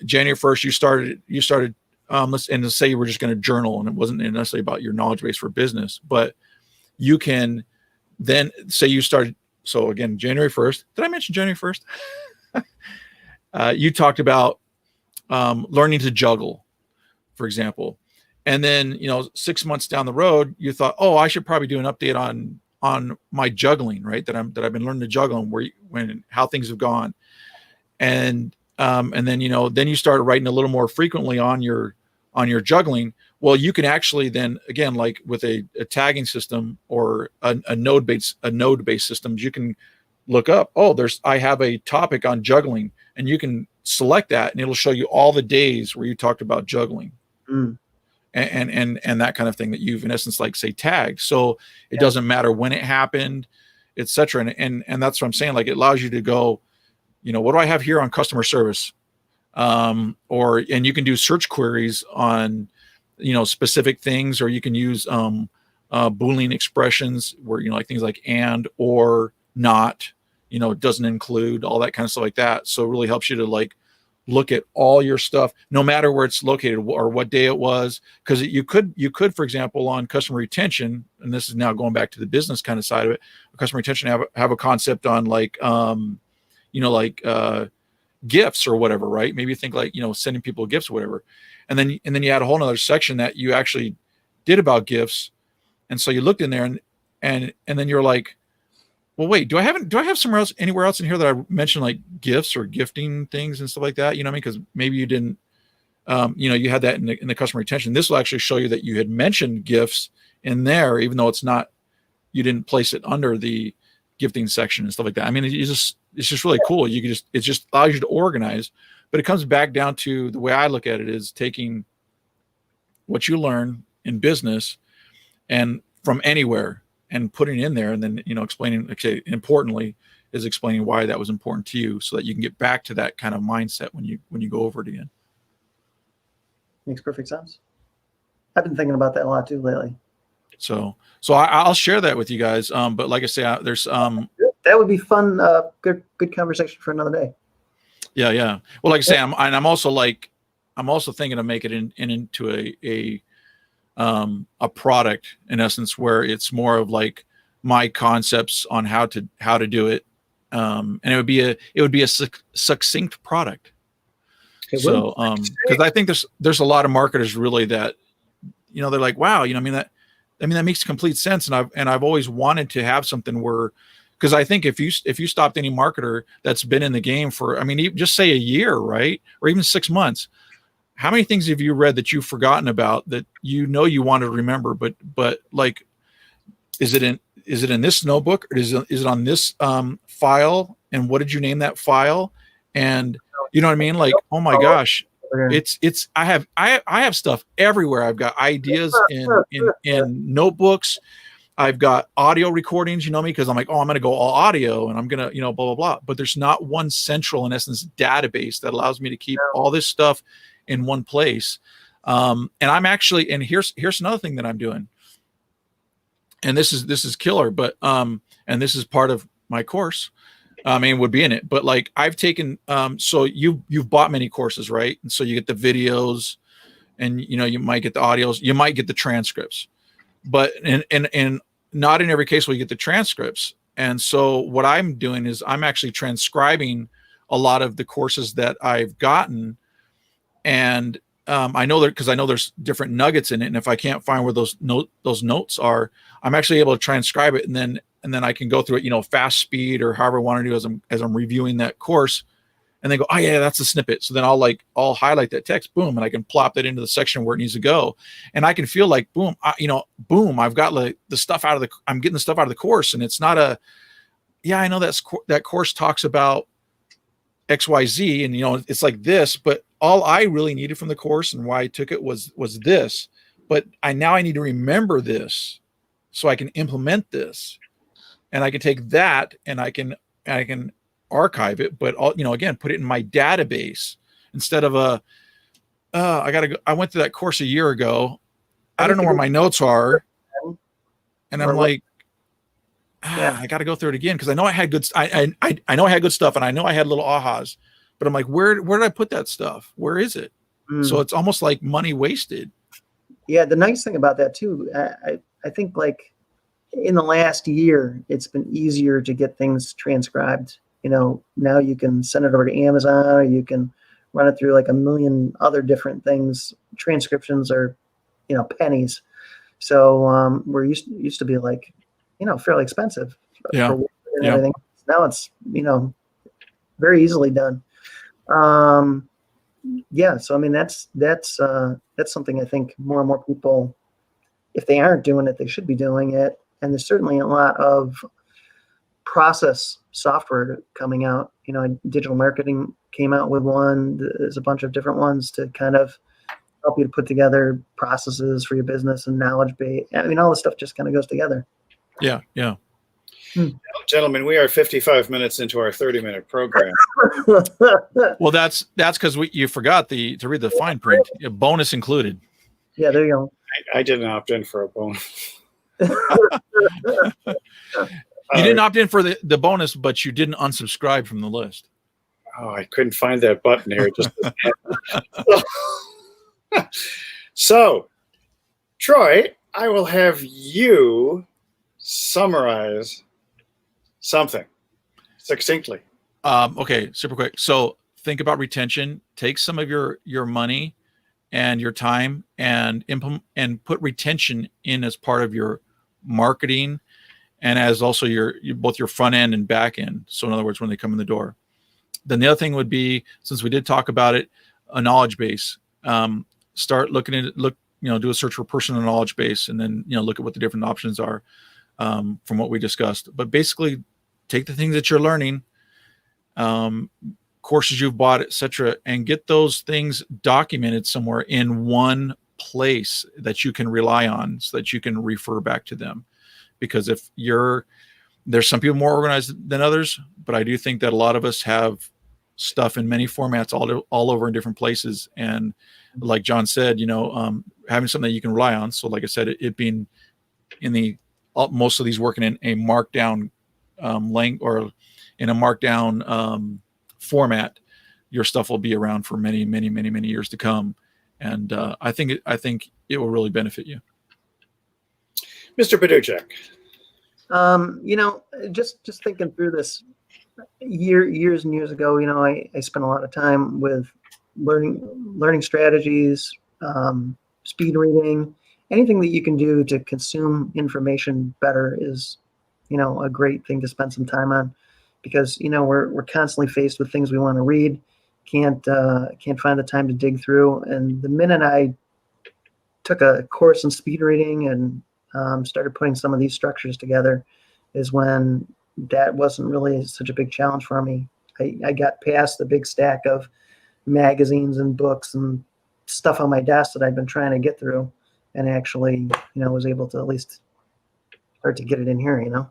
January 1st, you started, let's say you were just going to journal, and it wasn't necessarily about your knowledge base for business, but you can then say you started. So again, January 1st, did I mention January 1st? You talked about, learning to juggle, for example. And then, 6 months down the road, you thought, oh, I should probably do an update on my juggling, right? That I've been learning to juggle, and how things have gone. And then, then you started writing a little more frequently on your juggling. Well, you can actually then, again, like with a tagging system or a node-based systems, you can look up, I have a topic on juggling, and you can select that, and it'll show you all the days where you talked about juggling. And that kind of thing that you've in essence, like, say, tagged. So it doesn't matter when it happened, etc. And that's what I'm saying. Like, it allows you to go, what do I have here on customer service? And you can do search queries on, specific things, or you can use Boolean expressions where, like things like and, or, not, it doesn't include all that kind of stuff like that. So it really helps you to like look at all your stuff, no matter where it's located or what day it was. Because you could, for example, on customer retention, and this is now going back to the business kind of side of it, customer retention have a concept on like, gifts or whatever, right? Maybe you think like, sending people gifts or whatever. And then you had a whole nother section that you actually did about gifts. And so you looked in there and then you're like, well, wait, do I have anywhere else in here that I mentioned like gifts or gifting things and stuff like that? You know what I mean? Because maybe you didn't, you had that in the customer retention. This will actually show you that you had mentioned gifts in there, even though you didn't place it under the gifting section and stuff like that. I mean, it's just really cool. It just allows you to organize, but it comes back down to the way I look at it is taking what you learn in business and from anywhere and putting it in there, and then explaining. Okay, importantly, is explaining why that was important to you, so that you can get back to that kind of mindset when you go over it again. Makes perfect sense. I've been thinking about that a lot too lately. So I'll share that with you guys. But like I say, there's that would be fun. Good conversation for another day. Yeah. Well, like I say, I'm also thinking of making it into a product in essence, where it's more of like my concepts on how to do it. And it would be a succinct product. So, cause I think there's a lot of marketers really that, they're like, wow, that makes complete sense. And I've always wanted to have something where, because I think if you stopped any marketer that's been in the game for, just say a year, right? Or even 6 months, how many things have you read that you've forgotten about that you want to remember, but like, is it in this notebook, or is it on this file? And what did you name that file? And you know what I mean? Like, oh my gosh, I have stuff everywhere. I've got ideas in notebooks. I've got audio recordings, because I'm like, oh, I'm going to go all audio and I'm going to, blah, blah, blah. But there's not one central, in essence, database that allows me to keep all this stuff in one place. And I'm actually, and here's another thing that I'm doing. And this is killer, but, and this is part of my course. Would be in it, but like I've taken, so you've bought many courses, right? And so you get the videos and, you might get the audios, you might get the transcripts, but, and not in every case will you get the transcripts. And so what I'm doing is I'm actually transcribing a lot of the courses that I've gotten. And I know because I know there's different nuggets in it. And if I can't find where those notes are, I'm actually able to transcribe it. And then I can go through it, fast speed or however I want to do as I'm reviewing that course, and then go, oh yeah, that's a snippet. So then I'll highlight that text, boom, and I can plop that into the section where it needs to go. And I can feel like, boom, boom, I've got like the stuff I'm getting the stuff out of the course. And it's not I know that course talks about XYZ and, it's like this, but all I really needed from the course and why I took it was this, but now I need to remember this so I can implement this. And I can take that and I can archive it, but again, put it in my database instead of I went to that course a year ago. I don't know where my notes are. And I'm like, I got to go through it again. Cause I know I had good, I know I had good stuff and I know I had little ahas, but I'm like, where did I put that stuff? Where is it? So it's almost like money wasted. Yeah. The nice thing about that too, I think like, in the last year, it's been easier to get things transcribed. Now you can send it over to Amazon, or you can run it through like a million other different things. Transcriptions are, pennies. So we're used to be like, fairly expensive. Yeah. For and everything. Now it's, very easily done. Yeah. So that's something I think more and more people, if they aren't doing it, they should be doing it. And there's certainly a lot of process software coming out. Digital marketing came out with one. There's a bunch of different ones to kind of help you to put together processes for your business and knowledge base. All this stuff just kind of goes together. Yeah. Gentlemen, we are 55 minutes into our 30-minute program. Well, that's because you forgot to read the fine print. Bonus included. Yeah, there you go. I didn't opt in for a bonus. You didn't opt in for the bonus, but you didn't unsubscribe from the list. Oh, I couldn't find that button here. So, Troy, I will have you summarize something succinctly. Okay, super quick. So think about retention. Take some of your money and your time and implement and put retention in as part of your marketing and as also your both your front end and back end. So in other words, when they come in the door. Then the other thing would be, since we did talk about it, a knowledge base. Start looking at it, do a search for personal knowledge base, and then look at what the different options are from what we discussed. But basically, take the things that you're learning, courses you've bought, etc., and get those things documented somewhere in one place that you can rely on, so that you can refer back to them. Because there's some people more organized than others, but I do think that a lot of us have stuff in many formats all over in different places. And like John said, having something that you can rely on. So like I said, it being in most of these working in a markdown or in a markdown format, your stuff will be around for many, many, many, many years to come. And I think it will really benefit you. Mr. Paduchek. Just thinking through this years and years ago, I spent a lot of time with learning strategies, speed reading, anything that you can do to consume information better is, a great thing to spend some time on, because, we're constantly faced with things we want to read, can't find the time to dig through. And the minute I took a course in speed reading and started putting some of these structures together is when that wasn't really such a big challenge for me. I got past the big stack of magazines and books and stuff on my desk that I'd been trying to get through, and actually, was able to at least start to get it in here,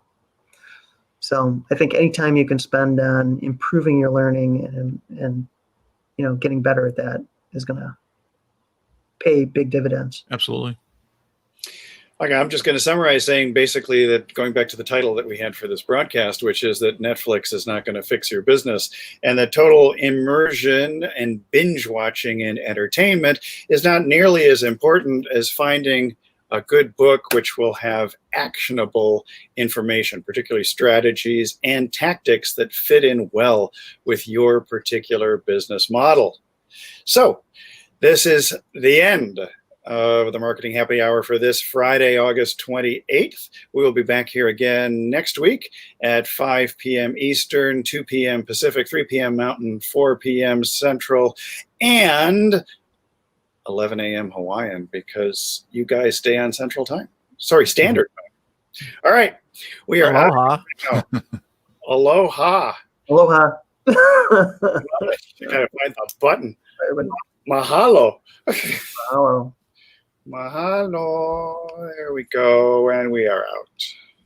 So I think anytime you can spend on improving your learning and getting better at that is going to pay big dividends. Absolutely. Okay, I'm just going to summarize saying basically that, going back to the title that we had for this broadcast, which is that Netflix is not going to fix your business, and that total immersion and binge watching and entertainment is not nearly as important as finding a good book which will have actionable information, particularly strategies and tactics that fit in well with your particular business model. So this is the end of the Marketing Happy Hour for this Friday, August 28th. We will be back here again next week at 5 p.m. Eastern, 2 p.m. Pacific, 3 p.m. Mountain, 4 p.m. Central, and 11 a.m. Hawaiian, because you guys stay on Central Time. Sorry, Standard Time. All right. We are Aloha. out. Aloha. Aloha. You gotta find that button. Mahalo. Mahalo. Mahalo. There we go. And we are out.